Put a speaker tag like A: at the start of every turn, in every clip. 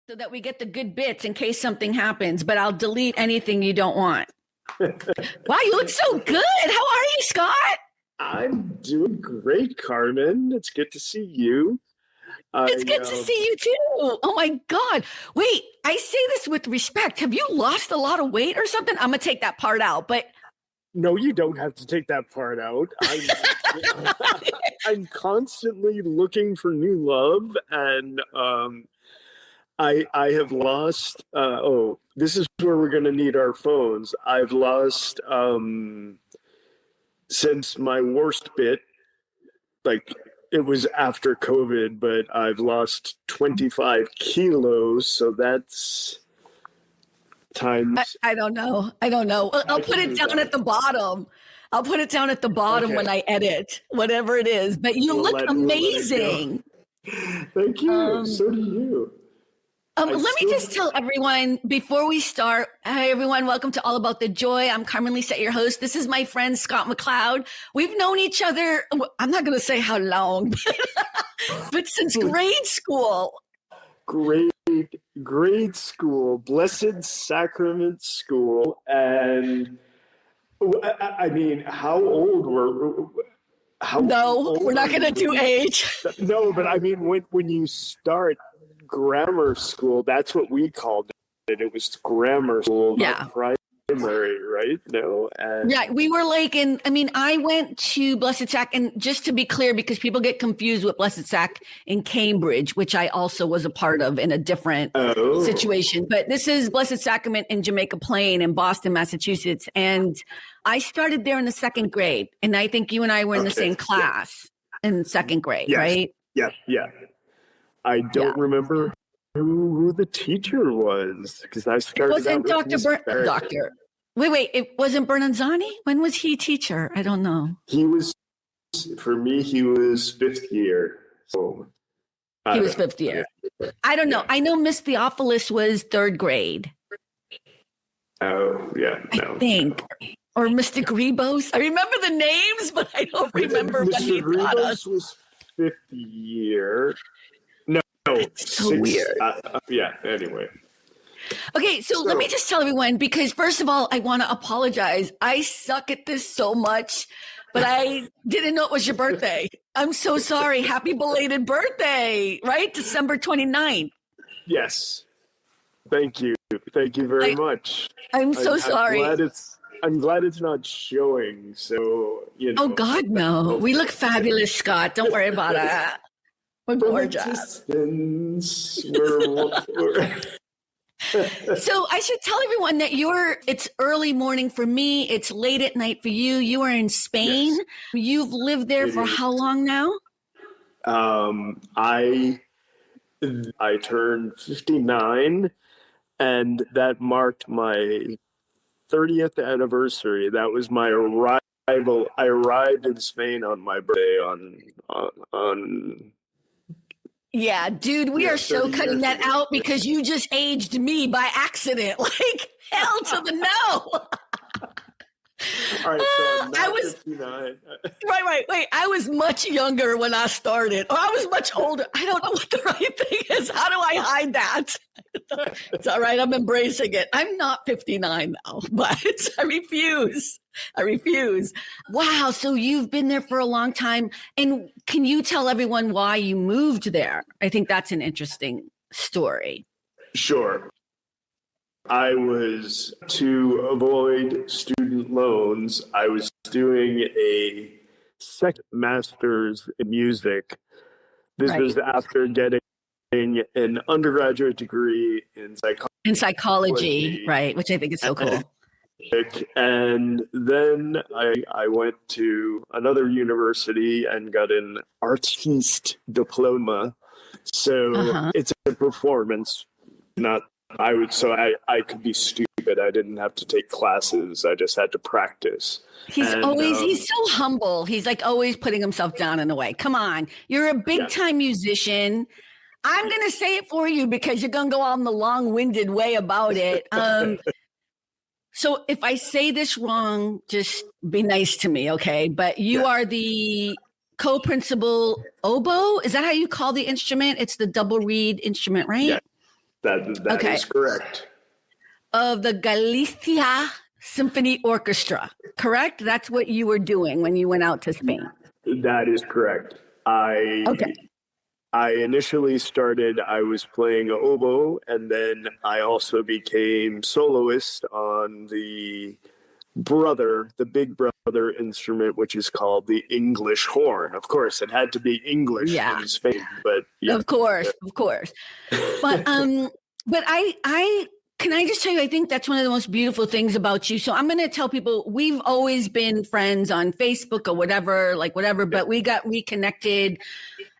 A: so that we get the good bits in case something happens, but I'll delete anything you don't want. Wow, you look so good. How are you, Scott?
B: I'm doing great, Carmen. It's good to see you.
A: It's good to see you too. Oh my God. Wait, I say this with respect. Have you lost a lot of weight or something? I'm going to take that part out, but.
B: No, you don't have to take that part out. I'm constantly looking for new love, and I have lost. This is where we're going to need our phones. I've lost since my worst bit. Like it was after COVID, but I've lost 25 kilos. So that's times.
A: I don't know. I'll put it down at the bottom. I'll put it down at the bottom when I edit, whatever it is. But you look amazing.
B: Thank you. So do you.
A: Let me just tell everyone before we start. Hi, everyone. Welcome to All About the Joy. I'm Carmen Lisa, your host. This is my friend, Scott MacLeod. We've known each other. I'm not going to say how long, but since grade school.
B: Grade school, Blessed Sacrament School. And I mean, how old were
A: we're not going to do age.
B: No, but I mean, when you start grammar school, that's what we called it. It was grammar school, not primary, right? No.
A: Yeah, we were like I went to Blessed Sac, and just to be clear, because people get confused with Blessed Sac in Cambridge, which I also was a part of in a different situation. But this is Blessed Sacrament in Jamaica Plain in Boston, Massachusetts. And I started there in the second grade. And I think you and I were in the same class in second grade, right?
B: Yeah. I don't remember who the teacher was, because I started.
A: It wasn't Dr. Wait, it wasn't Bernanzani? When was he teacher? I don't know.
B: He was fifth year. So
A: he was fifth year. I don't know. I know Miss Theophilus was third grade.
B: Oh, yeah. No.
A: I think. Or Mr. Grebos. I remember the names, but I don't remember when he taught us.
B: Mr. Grebos was fifth year. No,
A: so weird.
B: Anyway.
A: Okay, so let me just tell everyone, because first of all, I want to apologize. I suck at this so much, but I didn't know it was your birthday. I'm so sorry. Happy belated birthday, right? December 29th.
B: Yes. Thank you. Thank you very much.
A: I'm so sorry.
B: I'm glad it's not showing, so, you know.
A: Oh, God, no. We look fabulous, Scott. Don't worry about it. We're gorgeous. So I should tell everyone that it's early morning for me. It's late at night for you. You are in Spain. Yes. You've lived there for how long now?
B: I turned 59, and that marked my 30th anniversary. That was my arrival. I arrived in Spain on my birthday on
A: Yeah, dude, we are so cutting that out because you just aged me by accident. Like, hell to the no.
B: All right, so I was 59.
A: Right. Wait, I was much younger when I started. Or I was much older. I don't know what the right thing is. How do I hide that? It's all right. I'm embracing it. I'm not 59 now, but I refuse. Wow. So you've been there for a long time. And can you tell everyone why you moved there? I think that's an interesting story.
B: Sure. I was, to avoid student loans, I was doing a second master's in music. This was after getting an undergraduate degree in psychology.
A: In psychology, right, which I think is so cool.
B: And then I went to another university and got an artiste diploma. So it's a performance, not I could be stupid. I didn't have to take classes. I just had to practice.
A: He's so humble. He's like always putting himself down in a way. Come on. You're a big time musician. I'm going to say it for you because you're going to go on the long-winded way about it. So if I say this wrong, just be nice to me, okay? But you are the co-principal oboe. Is that how you call the instrument? It's the double reed instrument, right?
B: Yeah. That
A: Okay.
B: is correct.
A: Of the Galicia Symphony Orchestra, correct? That's what you were doing when you went out to Spain.
B: That is correct.
A: Okay.
B: I initially started, I was playing oboe, and then I also became soloist on the big brother instrument, which is called the English horn. Of course, it had to be English in Spain, but yeah.
A: Of course. But I can I just tell you, I think that's one of the most beautiful things about you. So I'm going to tell people we've always been friends on Facebook or whatever, but we got reconnected.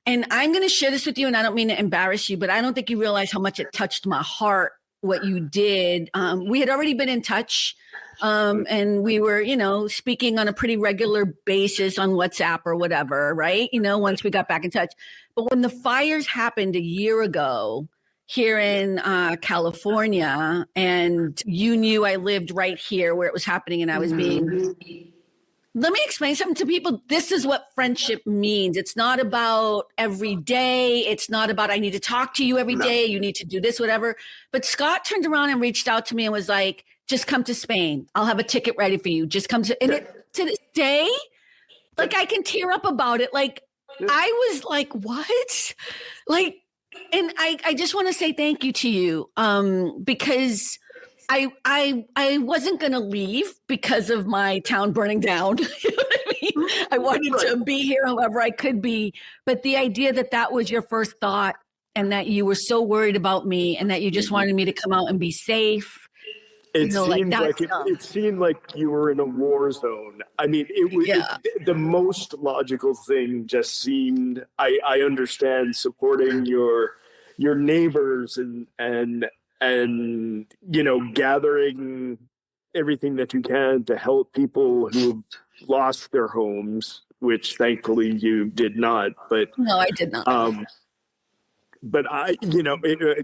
A: And I'm going to share this with you, and I don't mean to embarrass you, but I don't think you realize how much it touched my heart, what you did. We had already been in touch, and we were, speaking on a pretty regular basis on WhatsApp or whatever, right? Once we got back in touch. But when the fires happened a year ago here in California, and you knew I lived right here where it was happening, and I was being... Let me explain something to people. This is what friendship means. It's not about every day. It's not about I need to talk to you every day. You need to do this, whatever. But Scott turned around and reached out to me and was like, just come to Spain. I'll have a ticket ready for you. Just come to, and to this day, like I can tear up about it. Like I was like, what? Like, and I just want to say thank you to you because I wasn't going to leave because of my town burning down. You know what I mean? I wanted to be here however I could be. But the idea that was your first thought and that you were so worried about me and that you just wanted me to come out and be safe.
B: It seemed like you were in a war zone. I mean, it was the most logical thing. Just seemed. I understand supporting your neighbors and gathering everything that you can to help people who've lost their homes, which thankfully you did not. But
A: no, I did not.
B: But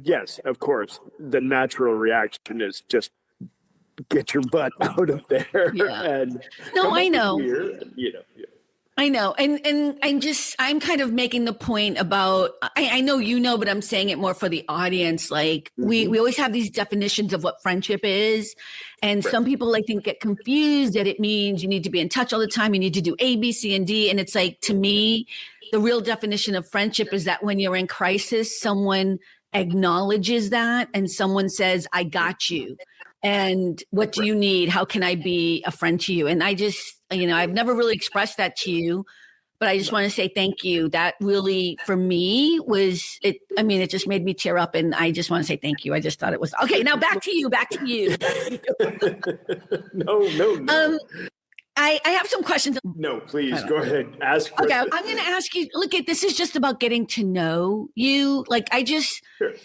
B: yes, of course, the natural reaction is just get your butt out of there.
A: Yeah.
B: And
A: I know.
B: Here,
A: I know. And I'm kind of making the point about, I know, but I'm saying it more for the audience. Like we always have these definitions of what friendship is. And some people I think get confused that it means you need to be in touch all the time. You need to do A, B, C, and D. And it's like, to me, the real definition of friendship is that when you're in crisis, someone acknowledges that and someone says, I got you. And what do you need? How can I be a friend to you? And I just, I've never really expressed that to you, but I just want to say thank you. That really, for me, was it. I mean, it just made me tear up, and I just want to say thank you. I just thought it was okay. Now back to you.
B: No.
A: I have some questions.
B: No, please go ahead. Ask.
A: Okay, I'm going to ask you. Look, this is just about getting to know you.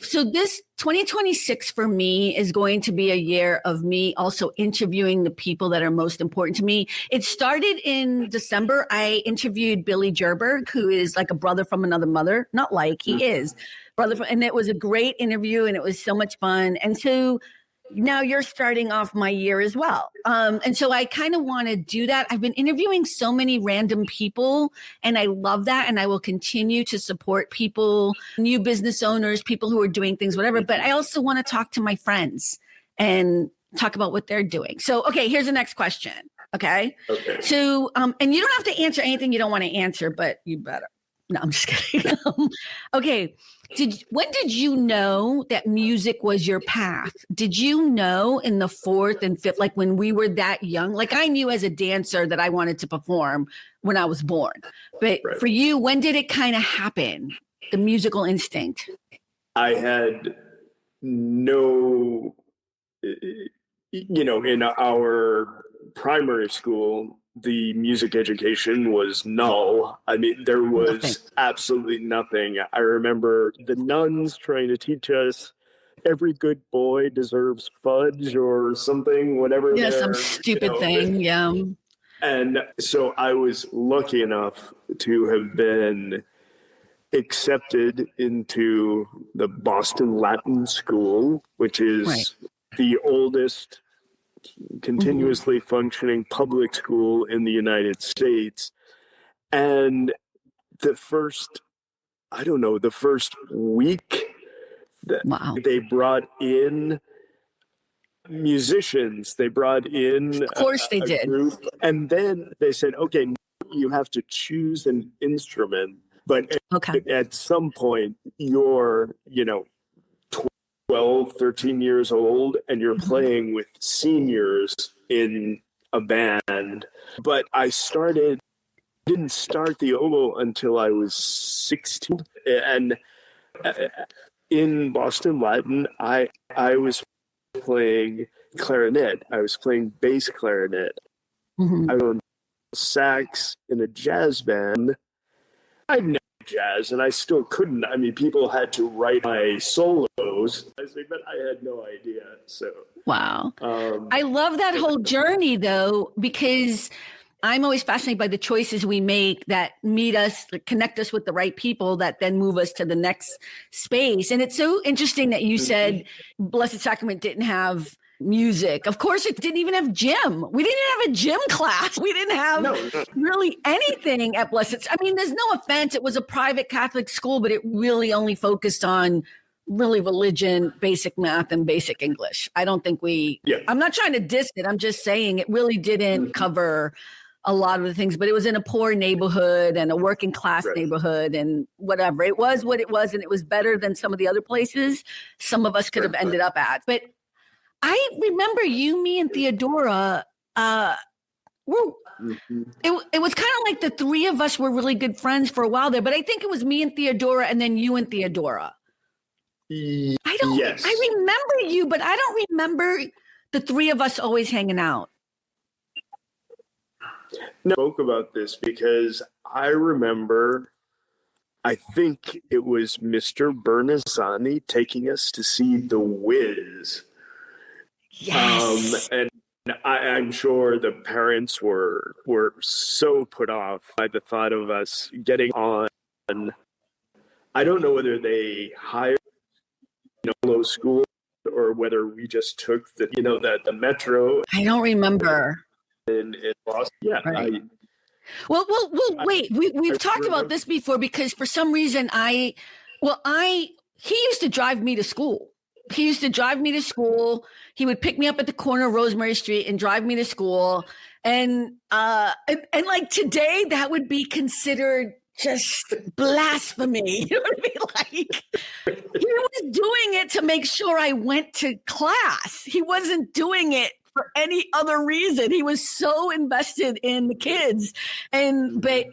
A: So this 2026 for me is going to be a year of me also interviewing the people that are most important to me. It started in December. I interviewed Billy Gerberg, who is like a brother from another mother. Not like, he is brother from, and it was a great interview and it was so much fun. And so now you're starting off my year as well. And so I kind of want to do that. I've been interviewing so many random people and I love that. And I will continue to support people, new business owners, people who are doing things, whatever. But I also want to talk to my friends and talk about what they're doing. So, okay, here's the next question. Okay. So, and you don't have to answer anything you don't want to answer, but you better. No, I'm just kidding. Okay. When did you know that music was your path? Did you know in the fourth and fifth, like when we were that young? Like I knew as a dancer that I wanted to perform when I was born. But for you, when did it kind of happen? The musical instinct?
B: I had no, in our primary school, the music education was null. I mean, there was absolutely nothing. I remember the nuns trying to teach us every good boy deserves fudge or something, whatever.
A: Yeah, some stupid thing. Yeah.
B: And so I was lucky enough to have been accepted into the Boston Latin School, which is the oldest continuously functioning public school in the United States. And the first week,
A: Wow.
B: They brought in musicians, they brought in
A: Of course they did.
B: group, and then they said, okay, you have to choose an instrument, but
A: Okay.
B: at some point you're 12, 13 years old and you're playing with seniors in a band. But didn't start the oboe until I was 16, and in Boston Latin I was playing clarinet. I was playing bass clarinet. I was sax in a jazz band. I know jazz, and I still couldn't. I mean, people had to write my solos, but I had no idea. So
A: wow. I love that whole journey, though, because I'm always fascinated by the choices we make that meet us, connect us with the right people that then move us to the next space. And it's so interesting that you said Blessed Sacrament didn't have music. Of course, it didn't even have gym. We didn't have a gym class. We didn't have really anything at Blessed. I mean, there's no offense. It was a private Catholic school, but it really only focused on really religion, basic math, and basic English. I don't think I'm not trying to diss it. I'm just saying it really didn't cover a lot of the things, but it was in a poor neighborhood and a working class neighborhood and whatever. It was what it was, and it was better than some of the other places some of us could have ended up at. But I remember you, me, and Theodora, it was kind of like the three of us were really good friends for a while there, but I think it was me and Theodora and then you and Theodora.
B: Yes.
A: I remember you, but I don't remember the three of us always hanging out.
B: No, I spoke about this because I remember, I think it was Mr. Bernazzani taking us to see The Wiz.
A: Yes.
B: And I'm sure the parents were so put off by the thought of us getting on. I don't know whether they hired low school or whether we just took the metro.
A: I don't remember.
B: In Boston. Yeah.
A: Right. Well, wait. We've talked about this before because for some reason he used to drive me to school. He would pick me up at the corner of Rosemary Street and drive me to school. And like today, that would be considered just blasphemy. You know what I mean? Like he was doing it to make sure I went to class. He wasn't doing it for any other reason. He was so invested in the kids. But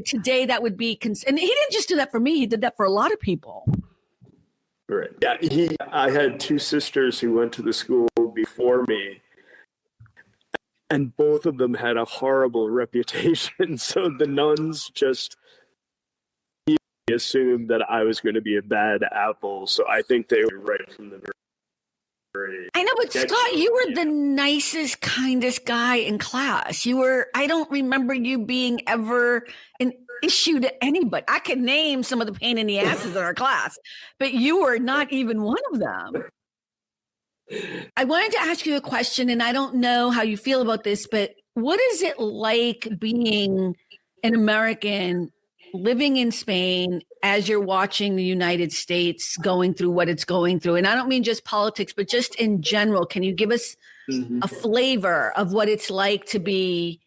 A: today that would be, and he didn't just do that for me. He did that for a lot of people.
B: Right. Yeah. I had two sisters who went to the school before me, and both of them had a horrible reputation. So the nuns just assumed that I was going to be a bad apple. So I think they were right from the very
A: I know, but Scott, you were the nicest, kindest guy in class. I don't remember you being ever an issue to anybody. I could name some of the pain in the asses in our class, but you were not even one of them. I wanted to ask you a question, and I don't know how you feel about this, but what is it like being an American living in Spain as you're watching the United States going through what it's going through? And I don't mean just politics, but just in general. Can you give us a flavor of what it's like to be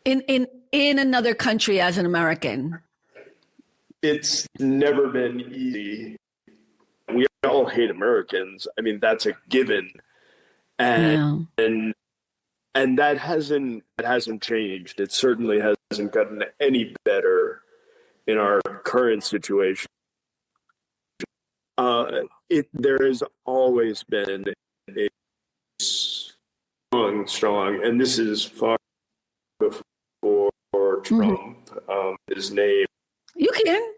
A: in another country as an American?
B: It's never been easy. We all hate Americans. I mean, that's a given. And that hasn't changed. It certainly hasn't gotten any better in our current situation. There has always been a strong, and this is far before Trump. His name.
A: You can.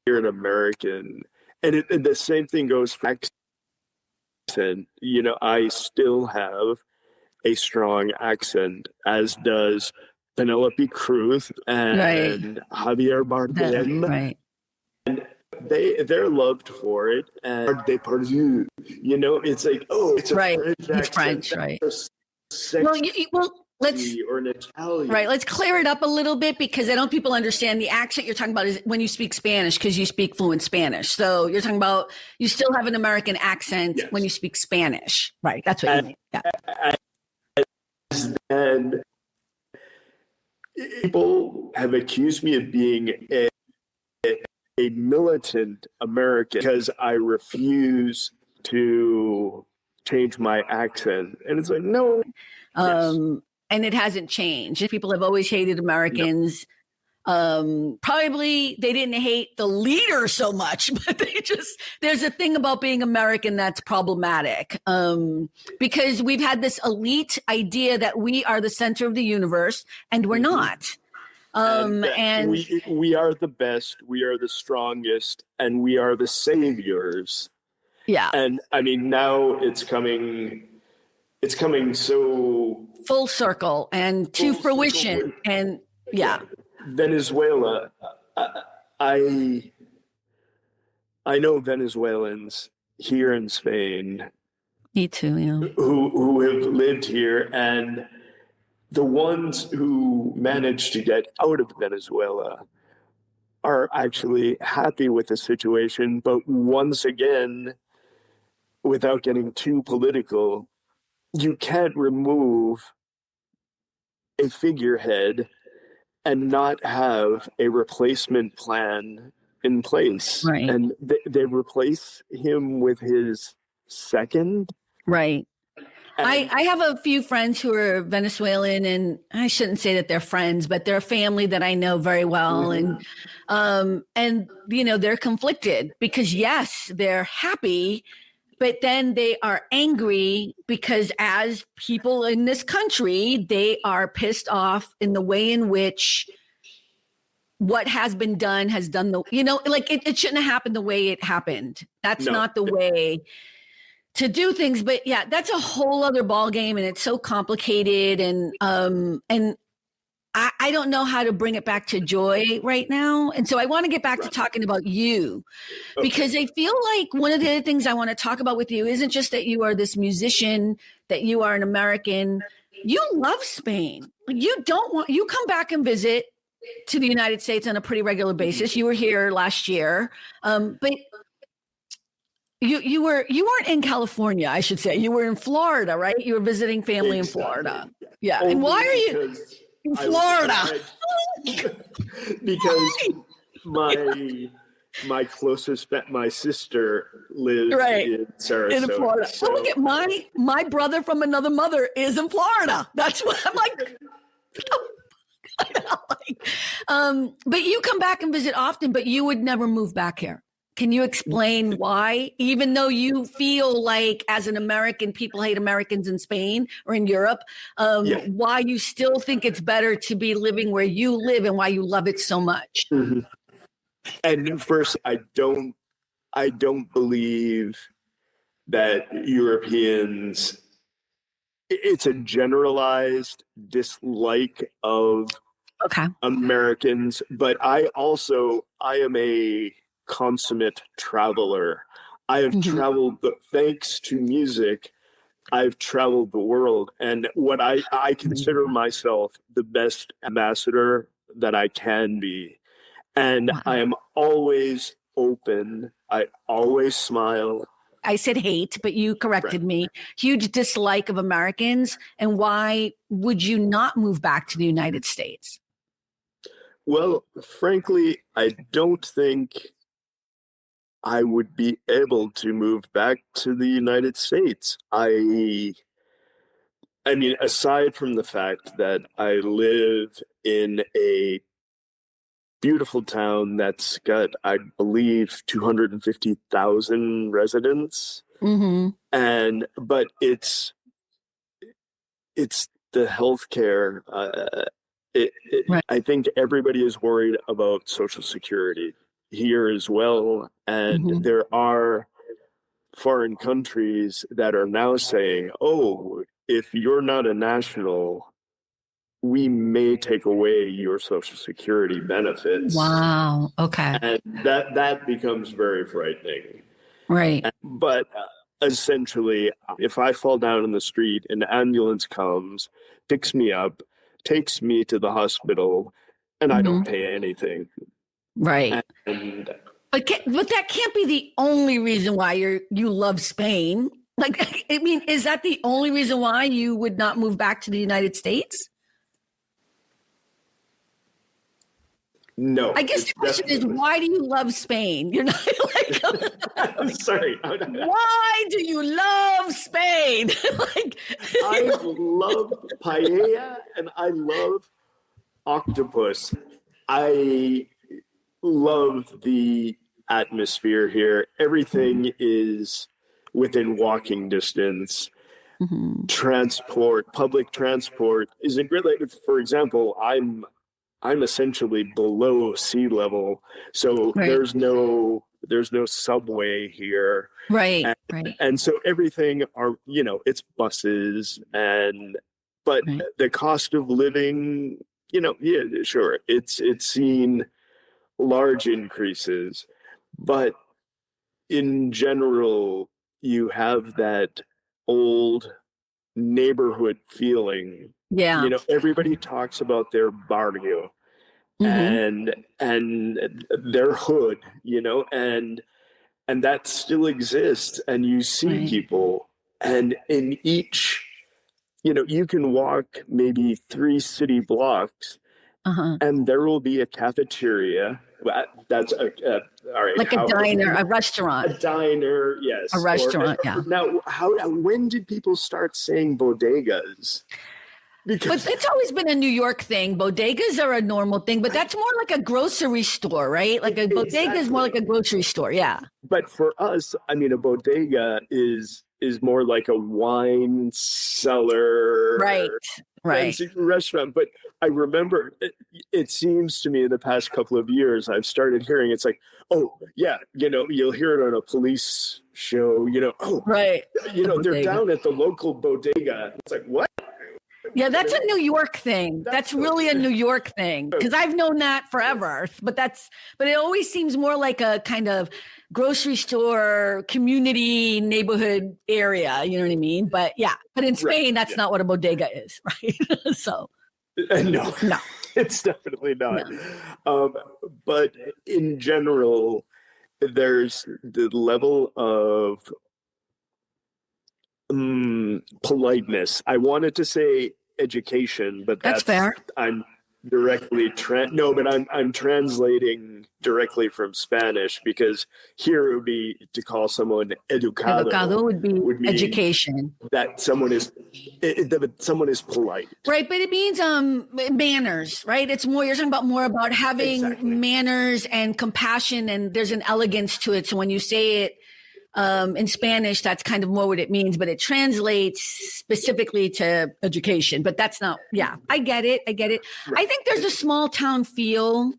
B: You're an American. And the same thing goes for accent. I still have a strong accent, as does Penelope Cruz and Javier Bardem.
A: Right.
B: And they're loved for it. And they pardieu. It's like, it's a French accent.
A: It's French, right?
B: or an Italian.
A: Right. Let's clear it up a little bit, because I don't people understand the accent you're talking about is when you speak Spanish, because you speak fluent Spanish. So you're talking about you still have an American accent when you speak Spanish. Right. That's what you mean. Yeah.
B: And people have accused me of being a militant American because I refuse to change my accent. And it's like, no.
A: And it hasn't changed. People have always hated Americans. Probably they didn't hate the leader so much, but there's a thing about being American that's problematic. Because we've had this elite idea that we are the center of the universe, and we're not.
B: And we are the best, we are the strongest, and we are the saviors.
A: Yeah.
B: And I mean, now it's coming so
A: full circle and to fruition. And yeah.
B: Venezuela, I know Venezuelans here in Spain.
A: Me too, yeah.
B: Who have lived here, and the ones who managed to get out of Venezuela are actually happy with the situation. But once again, without getting too political, you can't remove a figurehead and not have a replacement plan in place.
A: Right.
B: And they replace him with his second.
A: Right. I have a few friends who are Venezuelan, and I shouldn't say that they're friends, but they're a family that I know very well. Mm-hmm. And they're conflicted because yes, they're happy, but then they are angry because as people in this country, they are pissed off in the way in which what has been done has done it shouldn't have happened the way it happened. That's not the way to do things. But yeah, that's a whole other ball game, and it's so complicated. And I don't know how to bring it back to joy right now. And so I want to get back to talking about you, because I feel like one of the other things I want to talk about with you isn't just that you are this musician, that you are an American. You love Spain. You come back and visit to the United States on a pretty regular basis. You were here last year. But you weren't in California, I should say. You were in Florida, right? You were visiting family in Florida. Yeah. And why are you in Florida?
B: Because my closest my sister lives in Sarasota.
A: In Florida. So look at my brother from another mother is in Florida. That's what I'm like. But you come back and visit often, but you would never move back here. Can you explain why, even though you feel like as an American, people hate Americans in Spain or in Europe, why you still think it's better to be living where you live and why you love it so much?
B: Mm-hmm. And first, I don't believe that Europeans, it's a generalized dislike of Americans, but I am a consummate traveler. I have traveled, thanks to music, I've traveled the world. And what I consider myself the best ambassador that I can be. And I am always open. I always smile.
A: I said hate, but you corrected me. Huge dislike of Americans. And why would you not move back to the United States?
B: Well, frankly, I don't think I would be able to move back to the United States. I mean, aside from the fact that I live in a beautiful town that's got, I believe, 250,000 residents, but it's the healthcare. I think everybody is worried about Social Security here as well, and there are foreign countries that are now saying, oh, if you're not a national, we may take away your Social Security benefits.
A: Wow. Okay.
B: And that becomes very frightening.
A: Right.
B: But essentially, if I fall down in the street, an ambulance comes, picks me up, takes me to the hospital, and I don't pay anything.
A: Right.
B: And
A: but that can't be the only reason why you love Spain. Like, I mean, is that the only reason why you would not move back to the United States?
B: No.
A: I guess the question is, why do you love Spain? You're not like,
B: sorry.
A: Why do you love Spain? Like,
B: I love paella and I love octopus. I love the atmosphere here. Everything is within walking distance. Public transport isn't great. Like, for example, I'm essentially below sea level, so there's no subway here.
A: Right.
B: And so everything it's buses but the cost of living, sure, it's seen large increases, but in general, you have that old neighborhood feeling.
A: Yeah.
B: Everybody talks about their barrio and their hood, and that still exists. And you see people, and in each, you can walk maybe 3 city blocks, and there will be a cafeteria. That's all right.
A: Like a diner, a restaurant.
B: A diner, yes.
A: A restaurant, yeah.
B: Now, when did people start saying bodegas?
A: But it's always been a New York thing. Bodegas are a normal thing, but that's more like a grocery store, right? Like a bodega is more like a grocery store, yeah.
B: But for us, I mean, a bodega is more like a wine cellar,
A: right?
B: Restaurant. But I remember, it seems to me in the past couple of years, I've started hearing it's like, oh yeah, you'll hear it on a police show, they're down at the local bodega. It's like, what?
A: Yeah, that's a New York thing. That's really a New York thing, because I've known that forever. But it always seems more like a kind of grocery store, community, neighborhood area. You know what I mean? But in Spain, that's not what a bodega is, right? So
B: no, it's definitely not. No. But in general, there's the level of politeness. I wanted to say education, but that's fair. I'm directly I'm translating directly from Spanish, because here it would be to call someone educado. Educado would be education. That someone is polite.
A: Right, but it means manners, right? It's more, you're talking about more about having manners and compassion, and there's an elegance to it. So when you say it in Spanish, that's kind of more what it means, but it translates specifically to education. But that's not, I get it. Right. I think there's a small town feel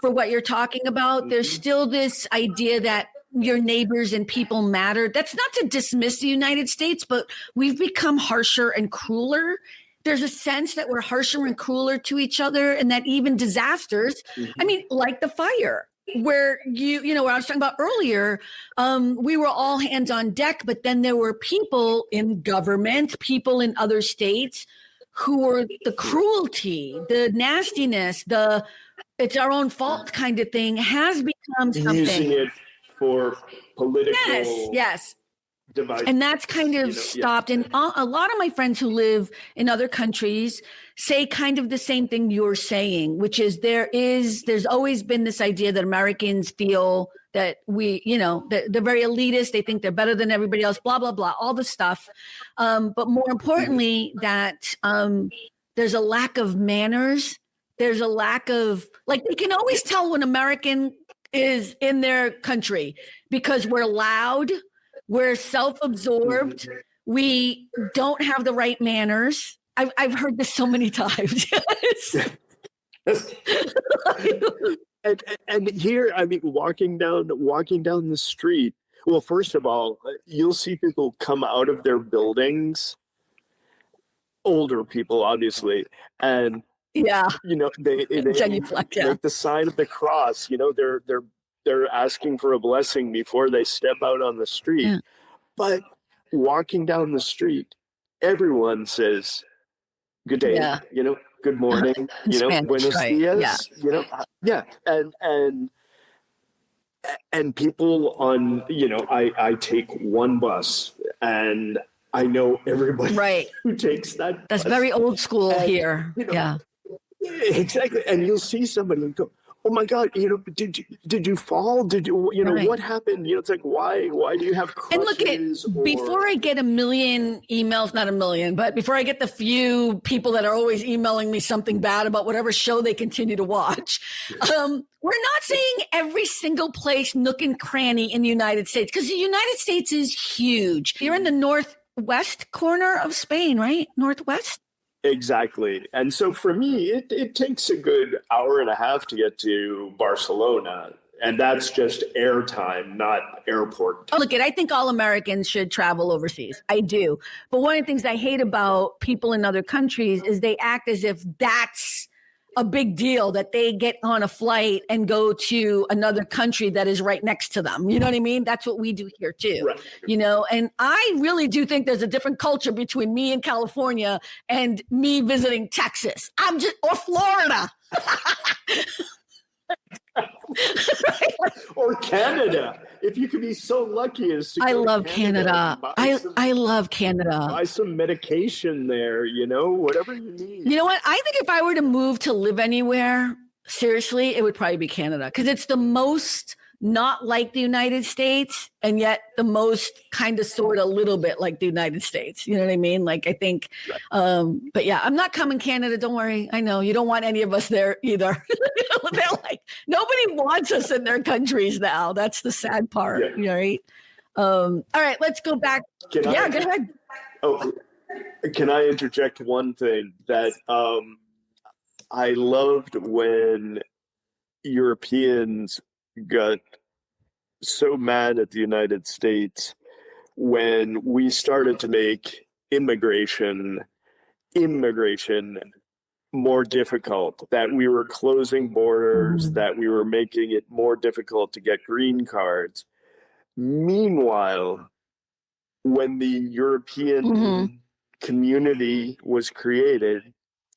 A: for what you're talking about. There's still this idea that your neighbors and people matter. That's not to dismiss the United States, but we've become harsher and crueler. There's a sense that we're harsher and crueler to each other, and that even disasters, I mean, like the fire, where what I was talking about earlier, we were all hands on deck, but then there were people in government, people in other states who were the cruelty, the nastiness, it's our own fault kind of thing has become something.
B: Using it for political.
A: Yes. And that's kind of stopped. And a lot of my friends who live in other countries say kind of the same thing you're saying, which is there's always been this idea that Americans feel that they're very elitist. They think they're better than everybody else, blah, blah, blah, all the stuff. But more importantly, that there's a lack of manners. There's a lack of, like, they can always tell when American is in their country because we're loud. We're self-absorbed. We don't have the right manners. I've heard this so many times.
B: and here, I mean, walking down the street. Well, first of all, you'll see people come out of their buildings, older people, obviously, and they
A: genuflect,
B: make the sign of the cross. They're asking for a blessing before they step out on the street. But walking down the street, everyone says, good day,
A: Yeah.
B: good morning,
A: Spanish,
B: buenos
A: right.
B: días, yeah. And people on, I take one bus and I know everybody
A: Right.
B: who takes that
A: That's
B: bus.
A: very old school here. Yeah.
B: Exactly. And you'll see somebody and go, oh my God, did you fall? Did you,
A: Right.
B: what happened? It's like, why do you have crutches?
A: And look, before I get a million emails, not a million, but before I get the few people that are always emailing me something bad about whatever show they continue to watch, we're not saying every single place, nook and cranny in the United States, because the United States is huge. You're in the northwest corner of Spain, right? Northwest?
B: Exactly. And so for me, it takes a good hour and a half to get to Barcelona. And that's just airtime, not airport.
A: Oh, look, I think all Americans should travel overseas. I do. But one of the things I hate about people in other countries is they act as if that's a big deal, that they get on a flight and go to another country that is right next to them. You know what I mean? That's what we do here too. Right. And I really do think there's a different culture between me in California and me visiting Texas. Or Florida.
B: Or Canada, if you could be so lucky as to.
A: I love Canada. I love Canada.
B: Buy some medication there, whatever you need.
A: You know what? I think if I were to move to live anywhere, seriously, it would probably be Canada, because it's the most not like the United States, and yet the most kind of sort of a little bit like the United States. You know what I mean? Like, I think, but yeah, I'm not coming Canada. Don't worry. I know you don't want any of us there either. They're like, nobody wants us in their countries now. That's the sad part. Yeah. Right. All right, let's go back. Go ahead.
B: Oh, can I interject one thing that I loved when Europeans got so mad at the United States when we started to make immigration more difficult, that we were closing borders, that we were making it more difficult to get green cards. Meanwhile, when the European community was created,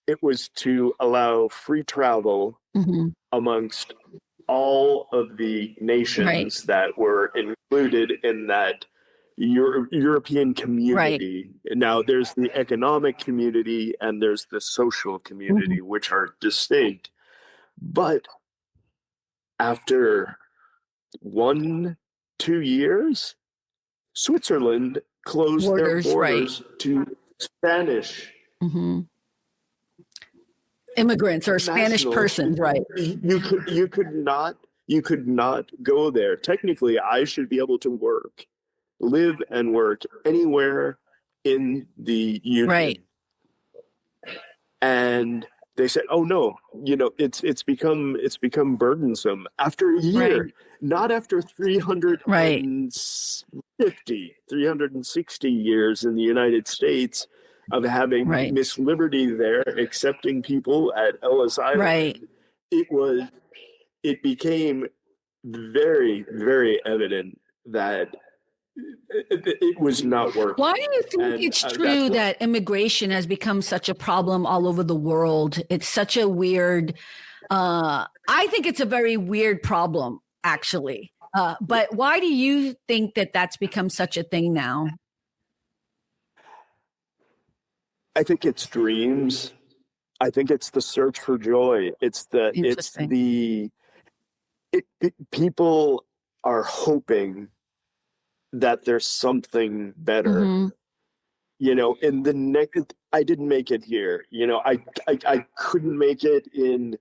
B: it was to allow free travel amongst all of the nations that were included in that European community. Right. Now, there's the economic community and there's the social community, which are distinct. But after 1-2 years, Switzerland closed their borders to Spanish
A: immigrants or Spanish persons, right?
B: You could not go there. Technically, I should be able to live and work anywhere in the union. Right. And they said, "Oh no, it's become burdensome after a year, not after 360 years in the United States of having Miss Liberty there, accepting people at Ellis Island."
A: Right.
B: It became very, very evident that it was not working.
A: Why do you think it's true that immigration has become such a problem all over the world? It's such a weird, I think it's a very weird problem, actually. But why do you think that that's become such a thing now?
B: I think it's dreams. I think it's the search for joy. People are hoping that there's something better. In the next, I didn't make it here. I couldn't make it in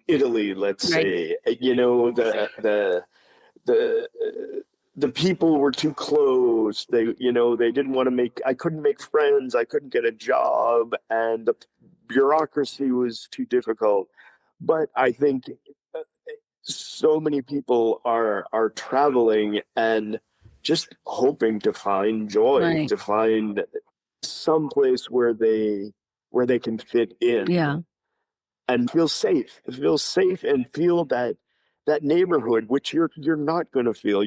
B: Italy, let's say. The people were too close. They didn't want to I couldn't make friends. I couldn't get a job, and the bureaucracy was too difficult. But I think so many people are traveling and just hoping to find joy, to find some place where they can fit in, and feel safe and feel that neighborhood, which you're not going to feel,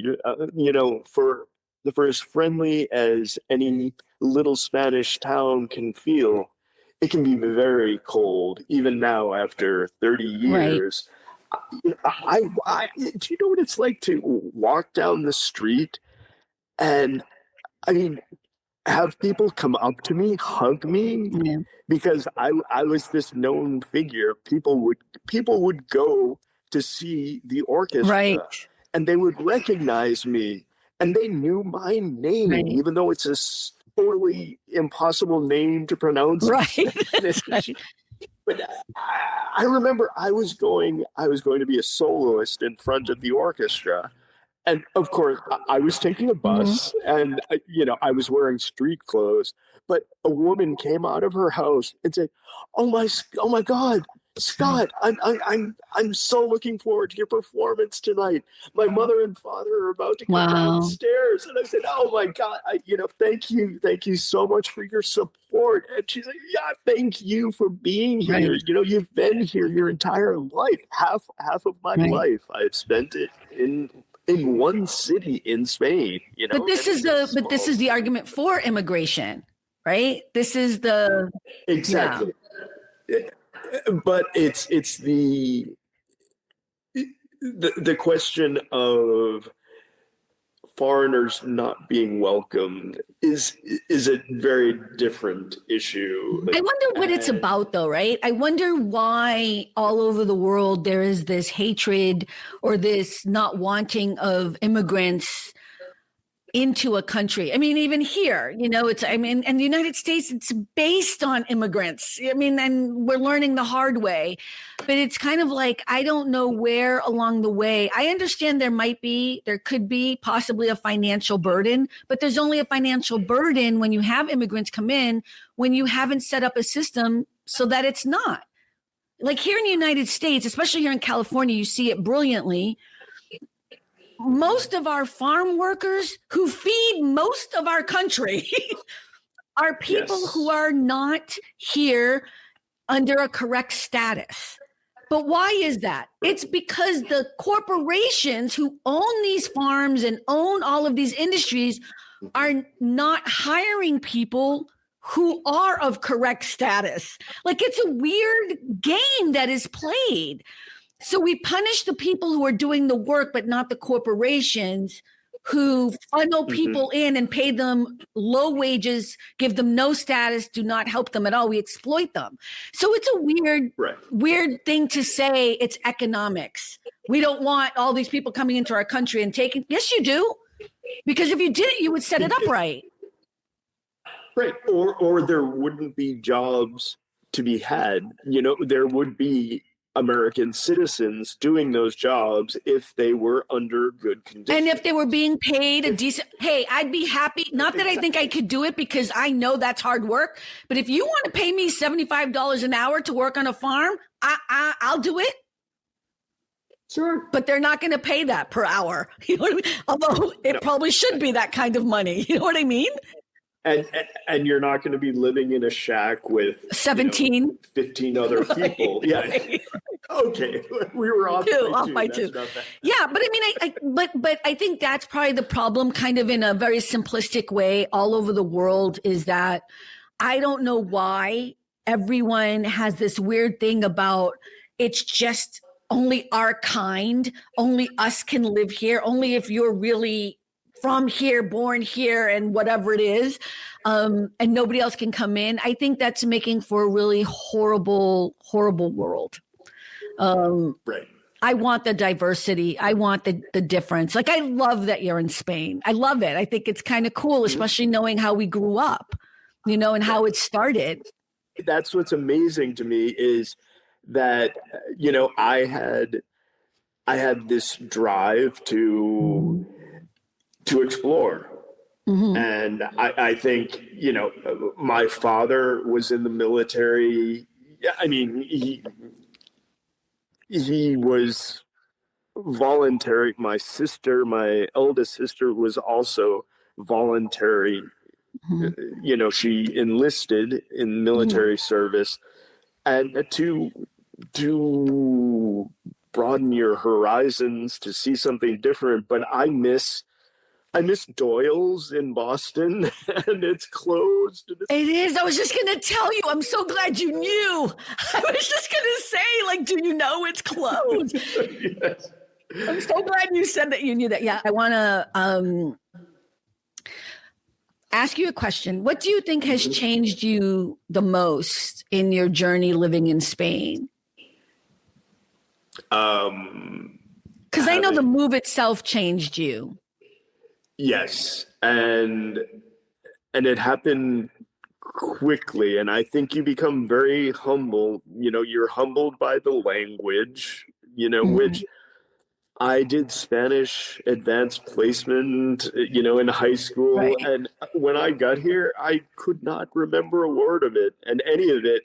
B: for for as friendly as any little Spanish town can feel, it can be very cold, even now after 30 years. Do you know what it's like to walk down the street and, I mean, have people come up to me, hug me,
A: Yeah.
B: because I was this known figure. People would go to see the orchestra,
A: Right.
B: and they would recognize me, and they knew my name,
A: Right.
B: even though it's a totally impossible name to pronounce.
A: Right.
B: But I remember I was going to be a soloist in front of the orchestra. And of course, I was taking a bus, and I was wearing street clothes. But a woman came out of her house and said, "Oh my God, Scott! I'm so looking forward to your performance tonight. My mother and father are about to come downstairs." And I said, "Oh my God! Thank you so much for your support." And she's like, "Yeah, thank you for being here.
A: Right.
B: You've been here your entire life. Half of my life I've spent it in one city in Spain."
A: But this is the argument for immigration, right? This is the
B: exactly. Yeah. But it's the question of foreigners not being welcomed is a very different issue.
A: I wonder what it's about, though, right? I wonder why all over the world there is this hatred or this not wanting of immigrants into a country. I mean, even here, in the United States, it's based on immigrants. I mean, and we're learning the hard way, but it's kind of like, I don't know where along the way. I understand there could be possibly a financial burden, but there's only a financial burden when you have immigrants come in, when you haven't set up a system so that it's not. Like here in the United States, especially here in California, you see it brilliantly. Most of our farm workers who feed most of our country are people who are not here under a correct status. But why is that? It's because the corporations who own these farms and own all of these industries are not hiring people who are of correct status. Like, it's a weird game that is played. So we punish the people who are doing the work, but not the corporations who funnel people in and pay them low wages, give them no status, do not help them at all. We exploit them. So it's a weird thing to say it's economics. We don't want all these people coming into our country and taking. Yes, you do. Because if you did it, you would set it up right.
B: Right. Or there wouldn't be jobs to be had. There would be American citizens doing those jobs if they were under good conditions.
A: And if they were being paid a decent, hey, I'd be happy. Not that I think I could do it because I know that's hard work. But if you want to pay me $75 an hour to work on a farm, I'll do it.
B: Sure.
A: But they're not going to pay that per hour. You know what I mean? Although it probably should be that kind of money. You know what I mean?
B: And you're not going to be living in a shack with
A: 15
B: other people.
A: Right,
B: yeah.
A: Right.
B: Okay. We were off by two.
A: Yeah, but I mean, but I think that's probably the problem, kind of in a very simplistic way all over the world, is that I don't know why everyone has this weird thing about it's just only our kind, only us can live here, only if you're really from here, born here, and whatever it is, and nobody else can come in. I think that's making for a really horrible, horrible world.
B: Right.
A: I want the diversity. I want the difference. Like, I love that you're in Spain. I love it. I think it's kind of cool, especially knowing how we grew up, and how it started.
B: That's what's amazing to me is that, I had this drive to explore. And I think, my father was in the military. I mean, he was voluntary. My eldest sister was also voluntary. She enlisted in military service, and to broaden your horizons, to see something different. But I miss I miss Doyle's in Boston, and it's closed.
A: It is. I was just going to tell you. I'm so glad you knew. I was just going to say, like, do you know it's closed?
B: Yes.
A: I'm so glad you said that you knew that. Yeah, I want to ask you a question. What do you think has changed you the most in your journey living in Spain? Because I know the move itself changed you.
B: Yes, and it happened quickly, and I think you become very humble. You're humbled by the language, which I did Spanish advanced placement, in high school.
A: Right.
B: And when I got here, I could not remember a word of it. And any of it,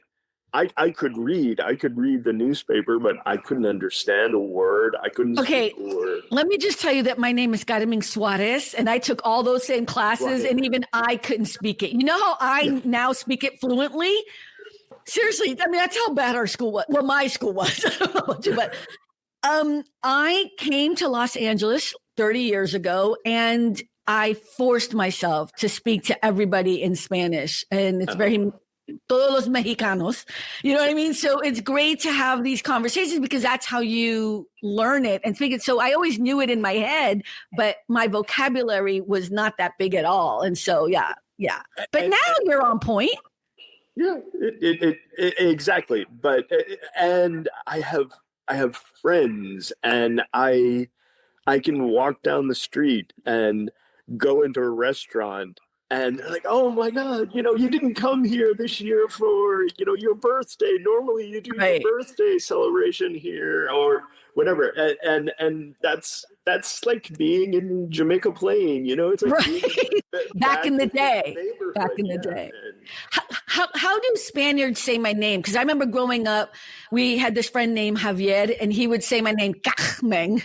B: I could read. I could read the newspaper, but I couldn't understand a word. I couldn't speak a word.
A: Let me just tell you that my name is Carmen Suarez, and I took all those same classes, and even I couldn't speak it. You know how I now speak it fluently? Seriously, I mean, that's how bad our school was. Well, my school was. I don't know about you, but I came to Los Angeles 30 years ago, and I forced myself to speak to everybody in Spanish, and it's very todos los mexicanos, you know what I mean? So it's great to have these conversations because that's how you learn it and speak it. So I always knew it in my head, but my vocabulary was not that big at all. And so, yeah. But now you're on point.
B: Yeah, exactly. But and I have friends, and I can walk down the street and go into a restaurant, and they're like, "Oh my God, you didn't come here this year for your birthday. Normally you do your birthday celebration here or whatever." And that's like being in Jamaica Plain. It's like
A: back in the day. Back in the day. How do Spaniards say my name? Because I remember growing up, we had this friend named Javier, and he would say my name, Carmen.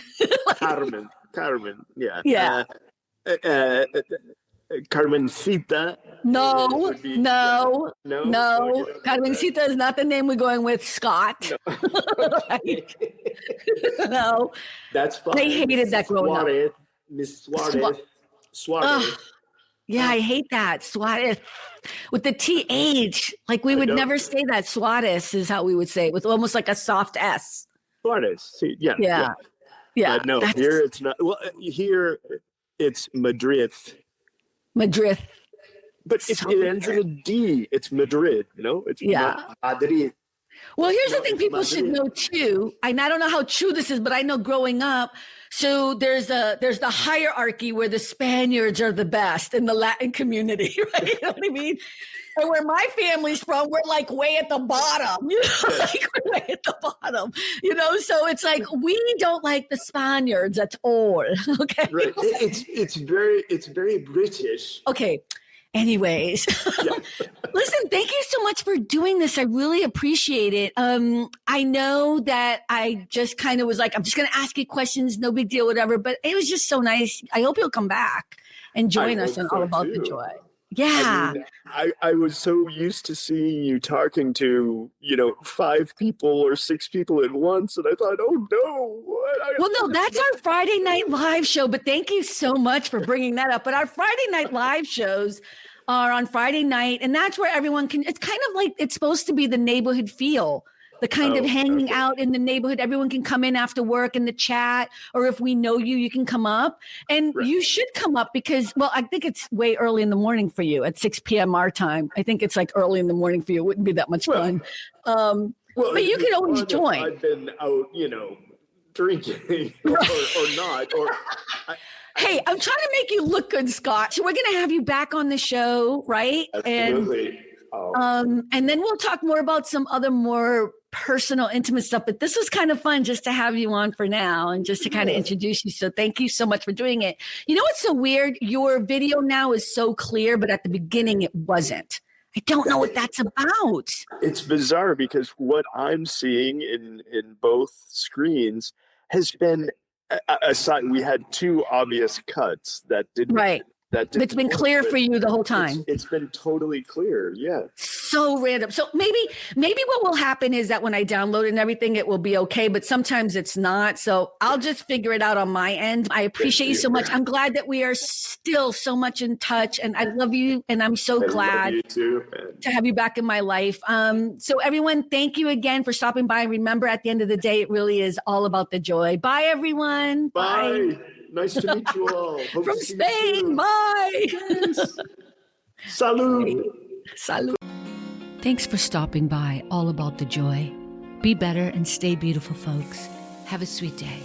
B: Carmen, yeah.
A: Yeah.
B: Carmencita.
A: No. Carmencita is not the name we're going with, Scott. No. No.
B: That's fine.
A: They hated that growing up.
B: Miss Suarez.
A: Yeah, I hate that. Suarez. With the TH. Like we would never say that. Suarez is how we would say it, with almost like a soft S.
B: Suarez. Yeah. But no, here it's not. Well, here it's Madrid. But if it ends in a D, it's Madrid, It's Madrid.
A: Well, here's the thing people should know too. And I don't know how true this is, but I know growing up, so there's the hierarchy where the Spaniards are the best in the Latin community, right? You know what I mean? And where my family's from, we're like way at the bottom, like we're way at the bottom, so it's like, we don't like the Spaniards at all. Okay.
B: Right. It's very British.
A: Okay. Anyways, listen, thank you so much for doing this. I really appreciate it. I know that I just kind of was like, I'm just going to ask you questions. No big deal, whatever. But it was just so nice. I hope you'll come back and join us on All About the Joy. Yeah.
B: I was so used to seeing you talking to, 5 people or 6 people at once. And I thought, oh, no.
A: Well, no, that's our Friday Night Live show. But thank you so much for bringing that up. But our Friday Night Live shows are on Friday night. And that's where everyone can, it's kind of like, it's supposed to be the neighborhood feel. The kind of hanging out in the neighborhood. Everyone can come in after work in the chat, or if we know you, you can come up. And you should come up because, well, I think it's way early in the morning for you at 6 p.m. our time. I think it's like early in the morning for you. It wouldn't be that much fun. But you can always join.
B: I've been out, drinking or not.
A: Hey, I'm trying to make you look good, Scott. So we're going to have you back on the show, right?
B: Absolutely.
A: And then we'll talk more about some other more personal, intimate stuff. But this was kind of fun just to have you on for now and just to kind of introduce you. So thank you so much for doing it. You know what's so weird? Your video now is so clear, but at the beginning it wasn't. I don't know what that's about.
B: It's bizarre because what I'm seeing in both screens has been aside. We had 2 obvious cuts that didn't that
A: it's been clear for you the whole time.
B: It's been totally clear. Yeah.
A: So random. So maybe what will happen is that when I download it and everything, it will be okay, but sometimes it's not. So I'll just figure it out on my end. I appreciate you so much. I'm glad that we are still so much in touch, and I love you. And I'm so glad
B: to
A: have you back in my life. So everyone, thank you again for stopping by. And remember, at the end of the day, it really is all about the joy. Bye, everyone.
B: Bye. Nice to meet you all. Hope
A: From Spain. Bye.
B: Yes. Salud.
A: Salud. Thanks for stopping by. All about the joy. Be better and stay beautiful, folks. Have a sweet day.